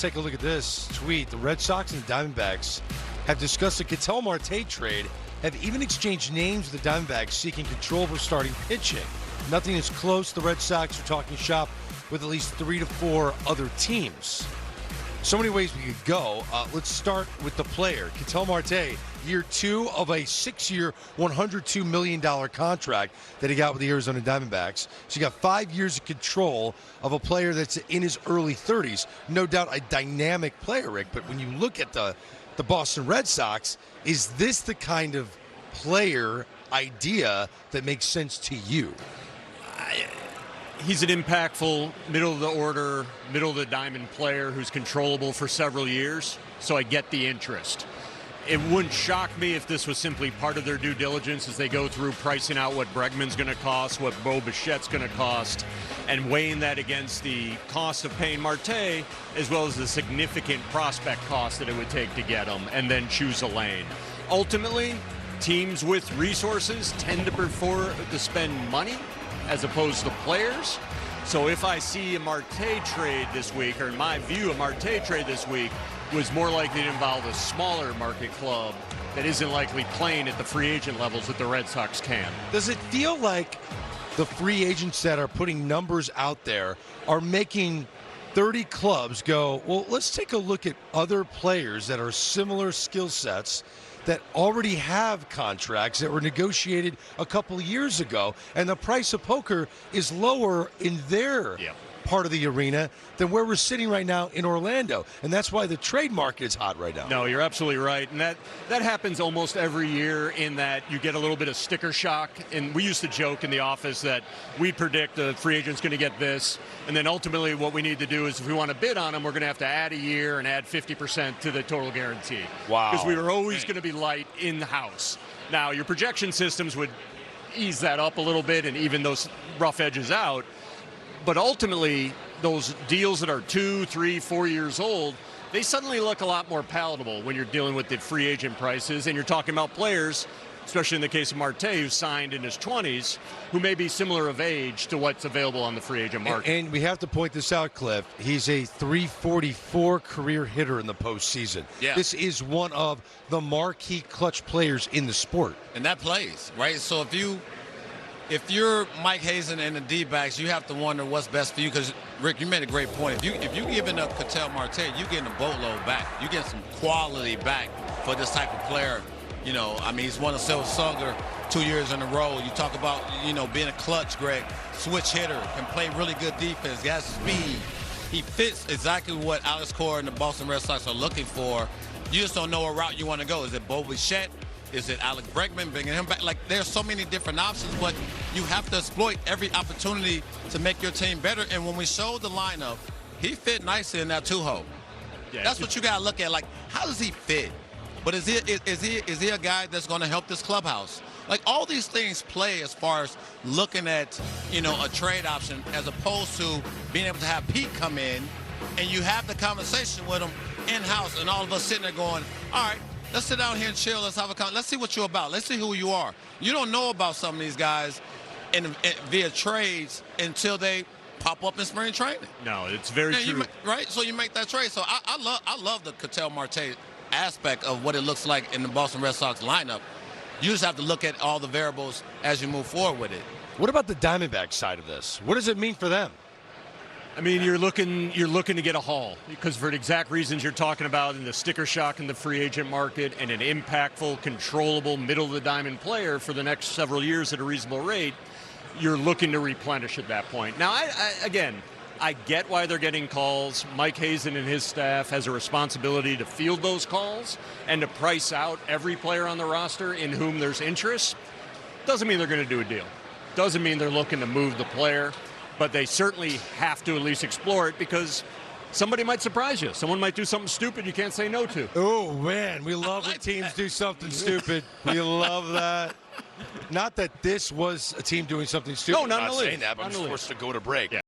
take a look at this tweet. The Red Sox and the Diamondbacks have discussed a Ketel Marte trade, have even exchanged names with the Diamondbacks seeking control over starting pitching. Nothing is close. The Red Sox are talking shop with at least 3 to 4 other teams. So many ways we could go. Let's start with the player, Ketel Marte, year 2 of a 6-year, $102 million contract that he got with the Arizona Diamondbacks. So you got 5 years of control of a player that's in his early 30s. No doubt a dynamic player, Rick, but when you look at the Boston Red Sox, is this the kind of player idea that makes sense to you? He's an impactful, middle-of-the-order, middle-of-the-diamond player who's controllable for several years, so I get the interest. It wouldn't shock me if this was simply part of their due diligence as they go through pricing out what Bregman's going to cost, what Bo Bichette's going to cost, and weighing that against the cost of paying Marte, as well as the significant prospect cost that it would take to get him, and then choose a lane. Ultimately, teams with resources tend to prefer to spend money as opposed to players. So if I see a Marte trade this week, or in my view, a Marte trade this week was more likely to involve a smaller market club that isn't likely playing at the free agent levels that the Red Sox can. Does it feel like the free agents that are putting numbers out there are making 30 clubs go, well, let's take a look at other players that are similar skill sets that already have contracts that were negotiated a couple years ago, and the price of poker is lower in their part of the arena than where we're sitting right now in Orlando, and that's why the trade market is hot right now. No, you're absolutely right, and that happens almost every year in that you get a little bit of sticker shock, and we used to joke in the office that we predict the free agent's going to get this, and then ultimately what we need to do is if we want to bid on them, we're going to have to add a year and add 50% to the total guarantee. Wow. Because we were always going to be light in-house. Now, your projection systems would ease that up a little bit and even those rough edges out. But ultimately, those deals that are 2, 3, 4 years old, they suddenly look a lot more palatable when you're dealing with the free agent prices and you're talking about players, especially in the case of Marte, who signed in his 20s, who may be similar of age to what's available on the free agent market. And we have to point this out, Cliff. He's a .344 career hitter in the postseason. Yeah. This is one of the marquee clutch players in the sport. And that plays, right? So if you're Mike Hazen and the D-backs, you have to wonder what's best for you because, Rick, you made a great point. If you're giving up Ketel Marte, you're getting a boatload back. You're getting some quality back for this type of player. You know, I mean, he's won a Silver Slugger 2 years in a row. You talk about, being a clutch, Greg, switch hitter, can play really good defense. He has speed. He fits exactly what Alex Cora and the Boston Red Sox are looking for. You just don't know what route you want to go. Is it Bo Bichette? Is it Alex Bregman bringing him back? Like, there's so many different options, but you have to exploit every opportunity to make your team better. And when we showed the lineup, he fit nicely in that 2-hole. Yeah, that's what you got to look at. Like, how does he fit? But is he a guy that's going to help this clubhouse? Like, all these things play as far as looking at, a trade option as opposed to being able to have Pete come in and you have the conversation with him in-house and all of us sitting there going, all right, let's sit down here and chill. Let's have a conversation. Let's see what you're about. Let's see who you are. You don't know about some of these guys via trades until they pop up in spring training. No, it's very true. Right? So you make that trade. So I love the Ketel Marte aspect of what it looks like in the Boston Red Sox lineup. You just have to look at all the variables as you move forward with it. What about the Diamondback side of this? What does it mean for them? I mean, you're looking to get a haul because for the exact reasons you're talking about in the sticker shock in the free agent market and an impactful, controllable, middle-of-the-diamond player for the next several years at a reasonable rate, you're looking to replenish at that point. Now, I get why they're getting calls. Mike Hazen and his staff has a responsibility to field those calls and to price out every player on the roster in whom there's interest. Doesn't mean they're going to do a deal. Doesn't mean they're looking to move the player. But they certainly have to at least explore it because somebody might surprise you. Someone might do something stupid you can't say no to. Oh, man, we love when teams do something stupid. We love that. Not that this was a team doing something stupid. No, not I'm not in the league. saying that, but I'm just forced to go to break. Yeah.